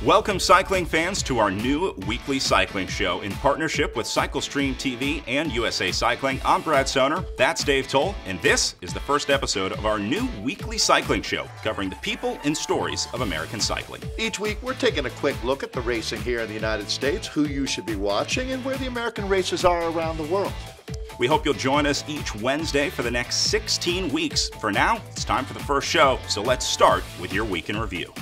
Welcome, cycling fans, to our new weekly cycling show in partnership with CycleStream TV and USA Cycling. I'm Brad Sohner, that's Dave Towle, and this is the first episode of our new weekly cycling show covering the people and stories of American cycling. Each week, we're taking a quick look at the racing here in the United States, who you should be watching, and where the American races are around the world. We hope you'll join us each Wednesday for the next 16 weeks. For now, it's time for the first show, so let's start with your week in review.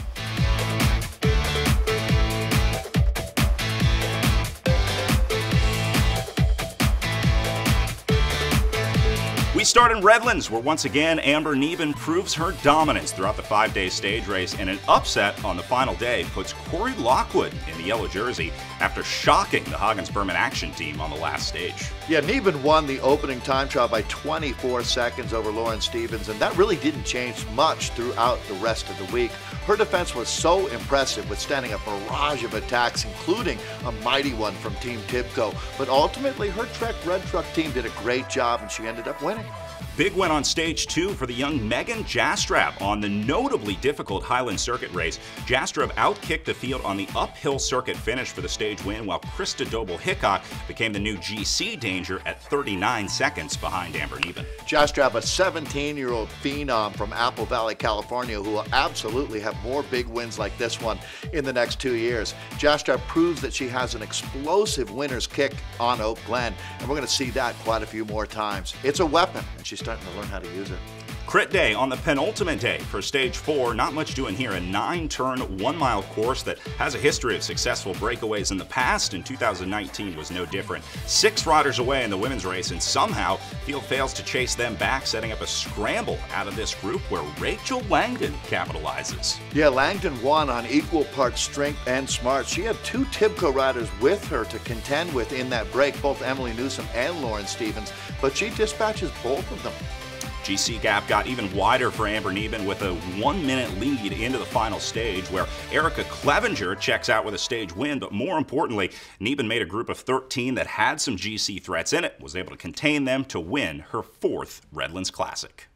We start in Redlands, where once again Amber Neben proves her dominance throughout the 5-day stage race, and an upset on the final day puts Corey Lockwood in the yellow jersey after shocking the Hagens-Berman Action team on the last stage. Yeah, Neben won the opening time trial by 24 seconds over Lauren Stevens, and that really didn't change much throughout the rest of the week. Her defense was so impressive, withstanding a barrage of attacks, including a mighty one from Team Tibco. But ultimately, her Trek Red Truck team did a great job, and she ended up winning. Big win on stage 2 for the young Megan Jastrab on the notably difficult Highland Circuit race. Jastrab outkicked the field on the uphill circuit finish for the stage win, while Krista Doble-Hickok became the new GC danger at 39 seconds behind Amber Neben. Jastrab, a 17-year-old phenom from Apple Valley, California, who will absolutely have more big wins like this one in the next 2 years. Jastrab proves that she has an explosive winner's kick on Oak Glen, and we're going to see that quite a few more times. It's a weapon, and she's starting to learn how to use it. Crit day on the penultimate day for stage 4. Not much doing here. A 9-turn, 1-mile course that has a history of successful breakaways in the past, and 2019 was no different. 6 riders away in the women's race, and somehow field fails to chase them back, setting up a scramble out of this group where Rachel Langdon capitalizes. Yeah, Langdon won on equal parts strength and smart. She had 2 Tibco riders with her to contend with in that break, both Emily Newsom and Lauren Stevens, but she dispatches both of them. GC gap got even wider for Amber Neben with a 1-minute lead into the final stage, where Erica Clevenger checks out with a stage win. But more importantly, Neben made a group of 13 that had some GC threats in it, was able to contain them to win her 4th Redlands Classic.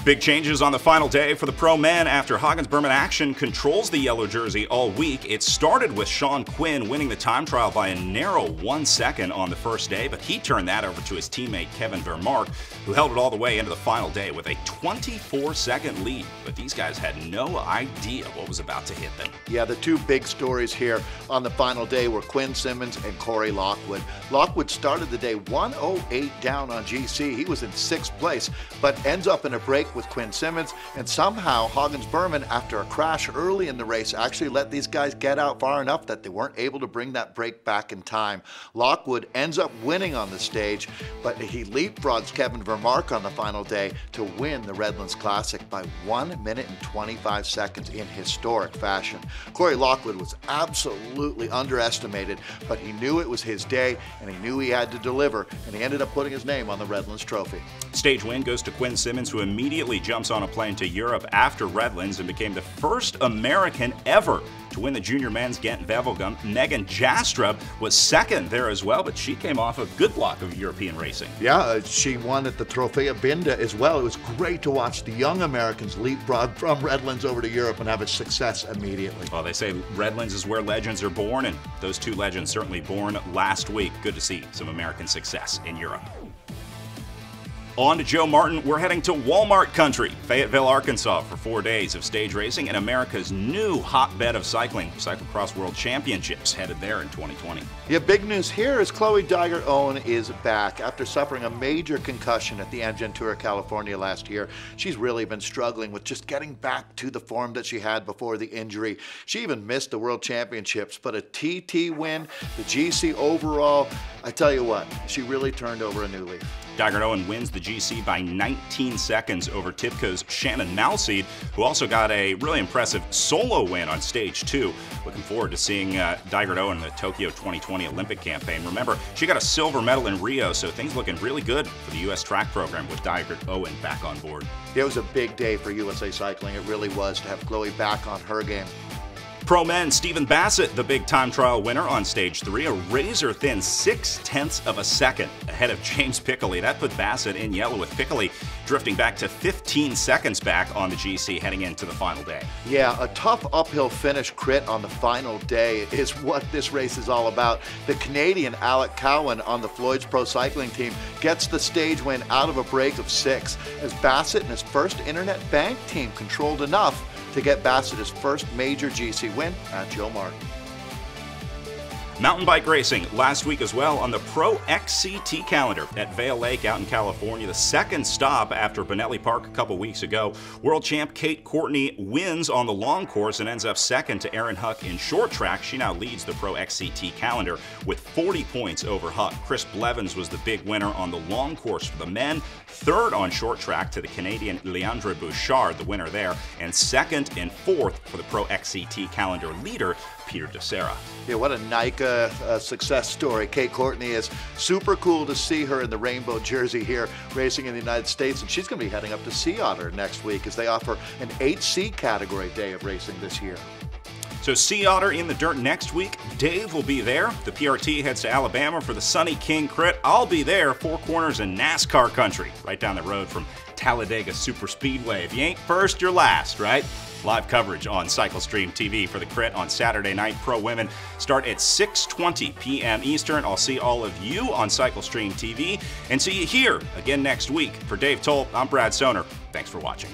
Big changes on the final day for the pro men after Hagens-Berman Action controls the yellow jersey all week. It started with Sean Quinn winning the time trial by a narrow 1 second on the first day, but he turned that over to his teammate Kevin Vermark, who held it all the way into the final day with a 24-second lead. But these guys had no idea what was about to hit them. Yeah, the 2 big stories here on the final day were Quinn Simmons and Corey Lockwood. Lockwood started the day 1:08 down on GC. He was in 6th place, but ends up in a break with Quinn Simmons, and somehow Hagens-Berman, after a crash early in the race, actually let these guys get out far enough that they weren't able to bring that break back in time. Lockwood ends up winning on the stage, but he leapfrogs Kevin Vermark on the final day to win the Redlands Classic by 1 minute and 25 seconds in historic fashion. Corey Lockwood was absolutely underestimated, but he knew it was his day, and he knew he had to deliver, and he ended up putting his name on the Redlands Trophy. Stage win goes to Quinn Simmons, who immediately jumps on a plane to Europe after Redlands and became the first American ever to win the junior men's Ghent-Wevelgem. Megan Jastrab was 2nd there as well, but she came off a good block of European racing. Yeah, she won at the Trofea Binda as well. It was great to watch the young Americans leapfrog from Redlands over to Europe and have a success immediately. Well, they say Redlands is where legends are born, and those 2 legends certainly born last week. Good to see some American success in Europe. On to Joe Martin, we're heading to Walmart country, Fayetteville, Arkansas, for 4 days of stage racing and America's new hotbed of cycling, Cyclocross World Championships, headed there in 2020. Yeah, big news here is Chloe Dygert-Owen is back. After suffering a major concussion at the Amgen Tour of California last year, she's really been struggling with just getting back to the form that she had before the injury. She even missed the World Championships, but a TT win, the GC overall, I tell you what, she really turned over a new leaf. Dygert-Owen wins the GC by 19 seconds over Tibco's Shannon Malseed, who also got a really impressive solo win on stage 2. Looking forward to seeing Dygert-Owen in the Tokyo 2020 Olympic campaign. Remember, she got a silver medal in Rio, so things looking really good for the U.S. track program with Dygert-Owen back on board. It was a big day for USA Cycling. It really was to have Chloe back on her game. Pro men, Stephen Bassett, the big time trial winner on stage 3, a razor-thin 0.6 of a second ahead of James Piccoli. That put Bassett in yellow, with Piccoli drifting back to 15 seconds back on the GC heading into the final day. Yeah, a tough uphill finish crit on the final day is what this race is all about. The Canadian Alec Cowan on the Floyd's Pro Cycling team gets the stage win out of a break of 6, as Bassett and his first Internet Bank team controlled enough to get Bassett his first major GC win at Joe Martin. Mountain bike racing last week as well on the PROCX calendar at Vale Lake out in California. The second stop after Benelli Park a couple weeks ago. World champ Kate Courtney wins on the long course and ends up second to Erin Huck in short track. She now leads the PROCX calendar with 40 points over Huck. Chris Blevins was the big winner on the long course for the men. Third on short track to the Canadian Leandre Bouchard, the winner there. And second and fourth for the PROCX calendar leader, Peter DeSera. Yeah, what a NICA success story. Kate Courtney is super cool to see her in the rainbow jersey here racing in the United States, and she's going to be heading up to Sea Otter next week as they offer an HC category day of racing this year. So Sea Otter in the dirt next week. Dave will be there. The PRT heads to Alabama for the Sunny King Crit. I'll be there, Four Corners in NASCAR country, right down the road from Talladega Superspeedway. If you ain't first, you're last, right? Live coverage on CycleStream TV for the Crit on Saturday night. Pro Women start at 6:20 p.m. Eastern. I'll see all of you on CycleStream TV and see you here again next week. For Dave Towle, I'm Brad Sohner. Thanks for watching.